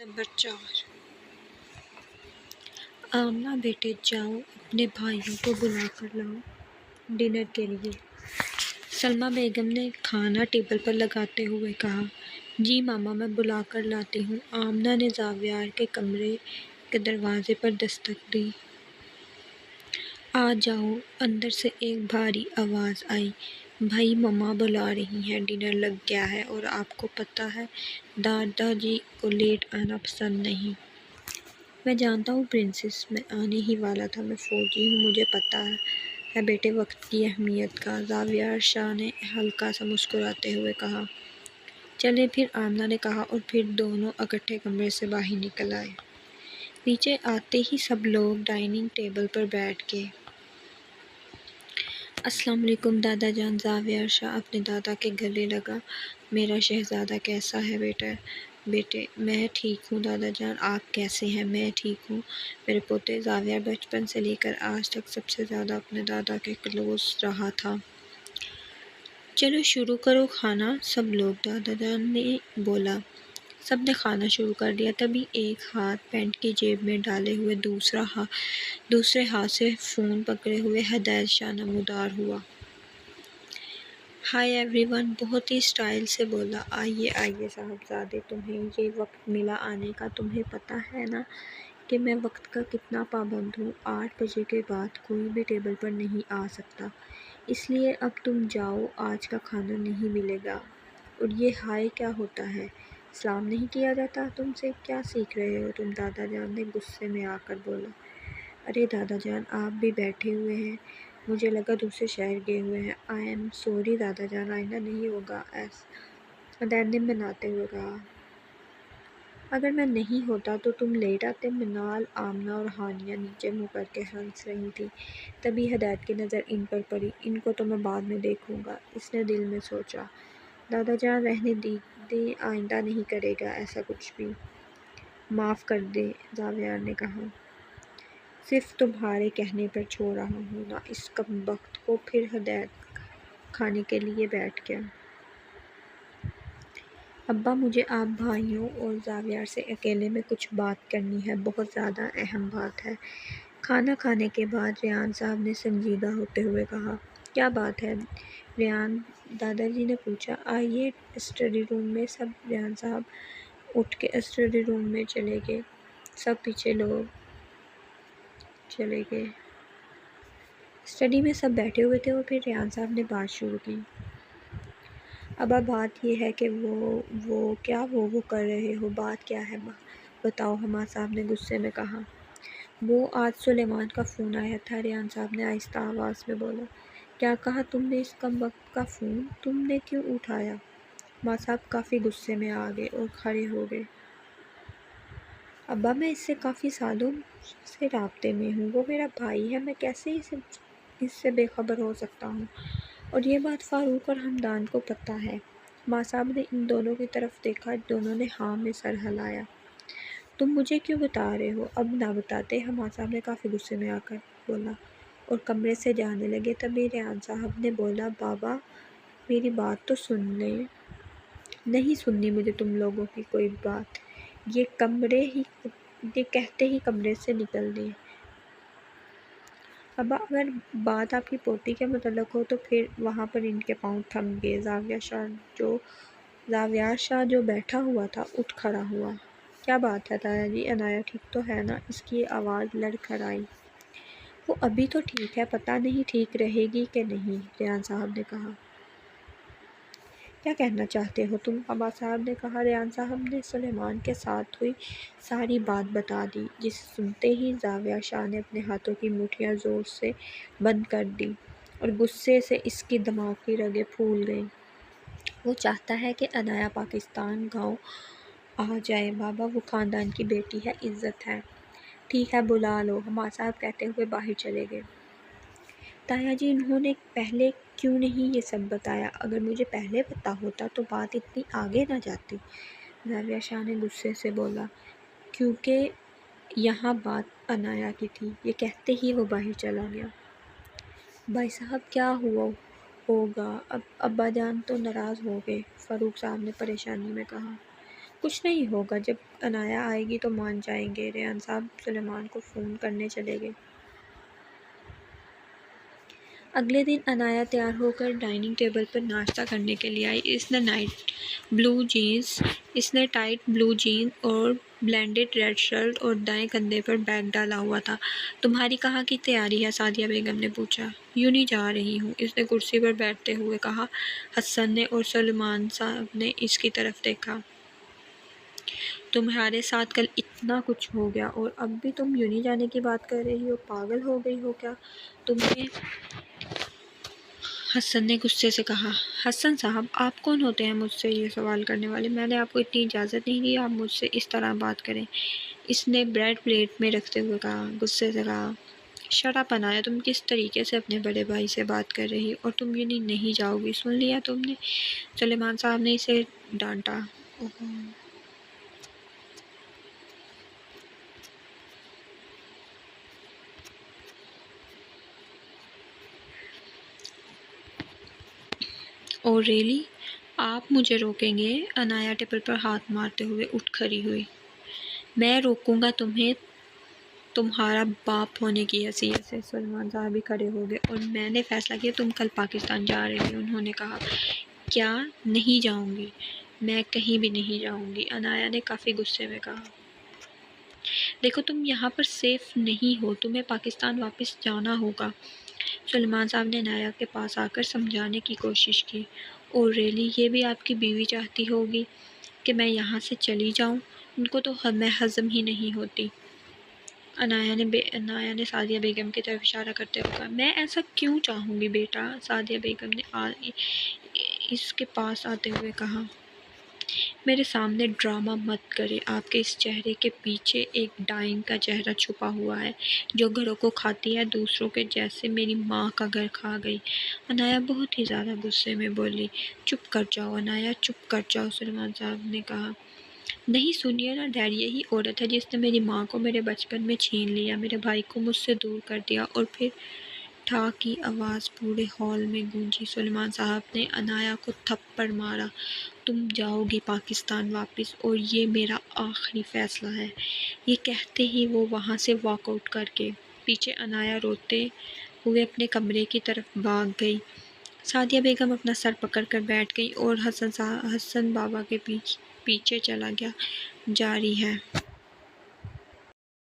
Number 4۔ Amna بیٹے جاؤ اپنے بھائیوں کو بلا کر لاؤ ڈنر کے لیے، سلمیٰ بیگم نے کھانا ٹیبل پر لگاتے ہوئے کہا۔ جی ماما، میں بلا کر لاتی ہوں۔ آمنہ نے زاویار کے کمرے کے دروازے پر دستک دی۔ آ جاؤ، اندر سے ایک بھاری آواز آئی۔ بھائی مما بلا رہی ہیں، ڈنر لگ گیا ہے اور آپ کو پتہ ہے دادا جی کو لیٹ آنا پسند نہیں۔ میں جانتا ہوں پرنسس، میں آنے ہی والا تھا، میں فوجی ہوں، مجھے پتہ ہے بیٹے وقت کی اہمیت کا، زاویار شاہ نے ہلکا سا مسکراتے ہوئے کہا۔ چلیں پھر، آمنہ نے کہا اور پھر دونوں اکٹھے کمرے سے باہر نکل آئے۔ نیچے آتے ہی سب لوگ ڈائننگ ٹیبل پر بیٹھ گئے۔ السلام علیکم دادا جان، زاویار شاہ اپنے دادا کے گلے لگا۔ میرا شہزادہ کیسا ہے بیٹے؟ میں ٹھیک ہوں دادا جان، آپ کیسے ہیں؟ میں ٹھیک ہوں میرے پوتے۔ زاویار بچپن سے لے کر آج تک سب سے زیادہ اپنے دادا کے کلوز رہا تھا۔ چلو شروع کرو کھانا سب لوگ، دادا جان نے بولا۔ سب نے کھانا شروع کر دیا۔ تبھی ایک ہاتھ پینٹ کی جیب میں ڈالے ہوئے دوسرے ہاتھ سے فون پکڑے ہوئے ہدایت شاہ نمودار ہوا۔ ہائی ایوری ون، بہت ہی اسٹائل سے بولا۔ آئیے صاحبزادے، تمہیں یہ وقت ملا آنے کا، تمہیں پتہ ہے نا کہ میں وقت کا کتنا پابند ہوں۔ 8 بجے کے بعد کوئی بھی ٹیبل پر نہیں آ سکتا، اس لیے اب تم جاؤ، آج کا کھانا نہیں ملے گا۔ اور یہ ہائے کیا ہوتا ہے؟ سلام نہیں کیا جاتا تم سے؟ کیا سیکھ رہے ہو تم؟ دادا جان نے غصے میں آ کر بولا۔ ارے دادا جان، آپ بھی بیٹھے ہوئے ہیں، مجھے لگا دوسرے شہر گئے ہوئے ہیں۔ آئی ایم سوری دادا جان، آئندہ نہیں ہوگا، ہدایت نے مناتے ہوئے کہا۔ اگر میں نہیں ہوتا تو تم لیٹ آتے۔ منال، آمنہ اور ہانیہ نیچے منہ کر کے ہنس رہی تھیں۔ تبھی ہدایت کی نظر ان پر پڑی۔ ان کو تو میں بعد میں دیکھوں گا، اس نے دل میں سوچا۔ دادا جان رہنے دیں، آئندہ نہیں کرے گا ایسا کچھ بھی۔ معاف کر دیں، زاویار نے کہا۔ صرف تمہارے کہنے پر چھوڑ رہا ہوں نا اس کمبخت کو۔ پھر ہدایت کھانے کے لیے بیٹھ گیا۔ ابا، مجھے آپ بھائیوں اور زاویار سے اکیلے میں کچھ بات کرنی ہے، بہت زیادہ اہم بات ہے۔ کھانا کھانے کے بعد ریحان صاحب نے سنجیدہ ہوتے ہوئے کہا۔ کیا بات ہے ریحان؟ دادا جی نے پوچھا۔ آئیے اسٹڈی روم میں۔ سب ریحان صاحب اٹھ کے اسٹڈی روم میں چلے گئے۔ سب پیچھے لوگ چلے گئے۔ اسٹڈی میں سب بیٹھے ہوئے تھے اور پھر ریحان صاحب نے بات شروع کی۔ ابا، بات یہ ہے کہ وہ کر رہے ہو، بات کیا ہے بتاؤ، حماد صاحب نے غصے میں کہا۔ وہ آج سلیمان کا فون آیا تھا، ریحان صاحب نے آہستہ آواز میں بولا۔ کیا کہا تم نے؟ اس کمبخت کا فون تم نے کیوں اٹھایا؟ حماد صاحب کافی غصے میں آ گئے اور کھڑے ہو گئے۔ ابا، میں اس سے کافی سالوں سے رابطے میں ہوں، وہ میرا بھائی ہے، میں کیسے اس سے بے خبر ہو سکتا ہوں؟ اور یہ بات فاروق اور حمدان کو پتہ ہے۔ حماد صاحب نے ان دونوں کی طرف دیکھا، دونوں نے ہاں میں سر ہلایا۔ تم مجھے کیوں بتا رہے ہو؟ اب نہ بتاتے، حماد صاحب نے کافی غصے میں آ کر بولا اور کمرے سے جانے لگے۔ تبھی ریحان صاحب نے بولا۔ بابا، میری بات تو سن لیں۔ نہیں سننی مجھے تم لوگوں کی کوئی بات، یہ کہتے ہی کمرے سے نکل دیے۔ ابا، اگر بات آپ کی پوتی کے متعلق ہو تو پھر وہاں پر ان کے پاؤں تھم گئے۔ زاویار شاہ جو بیٹھا ہوا تھا اٹھ کھڑا ہوا۔ کیا بات ہے تایا جی، عنایت ٹھیک تو ہے نا؟ اس کی آواز لڑکھڑائی۔ وہ ابھی تو ٹھیک ہے، پتہ نہیں ٹھیک رہے گی کہ نہیں، ریحان صاحب نے کہا۔ کیا کہنا چاہتے ہو تم؟ حماد صاحب نے کہا۔ ریحان صاحب نے سلیمان کے ساتھ ہوئی ساری بات بتا دی، جسے سنتے ہی زاویار شاہ نے اپنے ہاتھوں کی مٹھیاں زور سے بند کر دیں اور غصے سے اس کی دماغ کی رگیں پھول گئیں۔ وہ چاہتا ہے کہ عنایت پاکستان گاؤں آ جائے بابا، وہ خاندان کی بیٹی ہے، عزت ہے۔ ٹھیک ہے، بلا لو، حماد صاحب کہتے ہوئے باہر چلے گئے۔ تایا جی، انہوں نے پہلے کیوں نہیں یہ سب بتایا؟ اگر مجھے پہلے پتہ ہوتا تو بات اتنی آگے نہ جاتی، زاویار شاہ نے غصے سے بولا۔ کیونکہ یہاں بات عنایت کی تھی، یہ کہتے ہی وہ باہر چلا گیا۔ بھائی صاحب، کیا ہوگا؟ ابا جان تو ناراض ہو گئے، فاروق صاحب نے پریشانی میں کہا۔ کچھ نہیں ہوگا، جب عنایا آئے گی تو مان جائیں گے۔ ریحان صاحب سلیمان کو فون کرنے چلے گئے۔ اگلے دن عنایا تیار ہو کر ڈائننگ ٹیبل پر ناشتہ کرنے کے لیے آئی۔ اس نے ٹائٹ بلو جینز اور بلینڈڈ ریڈ شرٹ اور دائیں کندھے پر بیگ ڈالا ہوا تھا۔ تمہاری کہاں کی تیاری ہے؟ سعدیہ بیگم نے پوچھا۔ یوں نہیں جا رہی ہوں، اس نے کرسی پر بیٹھتے ہوئے کہا۔ حسن نے اور سلیمان صاحب نے اس کی طرف دیکھا۔ تمہارے ساتھ کل اتنا کچھ ہو گیا اور اب بھی تم یوں نہیں جانے کی بات کر رہی ہو، پاگل ہو گئی ہو کیا تمہیں؟ حسن نے غصے سے کہا۔ حسن صاحب، آپ کون ہوتے ہیں مجھ سے یہ سوال کرنے والے؟ میں نے آپ کو اتنی اجازت نہیں دی آپ مجھ سے اس طرح بات کریں، اس نے بریڈ پلیٹ میں رکھتے ہوئے کہا۔ غصے سے کہا، شٹ اپ عنایا، تم کس طریقے سے اپنے بڑے بھائی سے بات کر رہی اور تم یوں نہیں جاؤ گی، سن لیا تم نے؟ سلیمان صاحب نے اسے ڈانٹا۔ اور ریلی آپ مجھے روکیں گے؟ عنایا ٹیبل پر ہاتھ مارتے ہوئے اٹھ کھڑی ہوئی۔ میں روکوں گا تمہیں تمہارا باپ ہونے کی حیثیت سے۔ سلیمان صاحب بھی کھڑے ہو گئے۔ اور میں نے فیصلہ کیا تم کل پاکستان جا رہی ہو، انہوں نے کہا۔ کیا؟ نہیں جاؤں گی، میں کہیں بھی نہیں جاؤں گی، عنایا نے کافی غصے میں کہا۔ دیکھو تم یہاں پر سیف نہیں ہو، تمہیں پاکستان واپس جانا ہوگا۔ سلیمان صاحب نے عنایا کے پاس آ کر سمجھانے کی کوشش کی۔ اور ریلی یہ بھی آپ کی بیوی چاہتی ہوگی کہ میں یہاں سے چلی جاؤں؟ ان کو تو میں ہضم ہی نہیں ہوتی۔ عنایا نے سعدیہ بیگم کی طرف اشارہ کرتے ہوئے کہا۔ میں ایسا کیوں چاہوں گی بیٹا؟ سعدیہ بیگم نے اس کے پاس آتے ہوئے کہا۔ میرے سامنے ڈرامہ مت کرے، آپ کے اس چہرے کے پیچھے ایک ڈائن کا چہرہ چھپا ہوا ہے جو گھروں کو کھاتی ہے، دوسروں کے، جیسے میری ماں کا گھر کھا گئی۔ عنایا بہت ہی زیادہ غصے میں بولی۔ چپ کر جاؤ عنایا، چپ کر جاؤ، سلیمان صاحب نے کہا۔ نہیں سنیے نا ڈیڈی، یہی عورت ہے جس نے میری ماں کو میرے بچپن میں چھین لیا، میرے بھائی کو مجھ سے دور کر دیا، اور پھر ٹھا کی آواز پورے ہال میں گونجی۔ سلیمان صاحب نے عنایا کو تھپڑ مارا۔ تم جاؤ گی پاکستان واپس اور یہ میرا آخری فیصلہ ہے۔ یہ کہتے ہی وہ وہاں سے واک آؤٹ کر کے پیچھے عنایا روتے ہوئے اپنے کمرے کی طرف بھاگ گئی۔ سعدیہ بیگم اپنا سر پکڑ کر بیٹھ گئی اور حسن بابا کے پیچھے چلا گیا۔ جاری ہے۔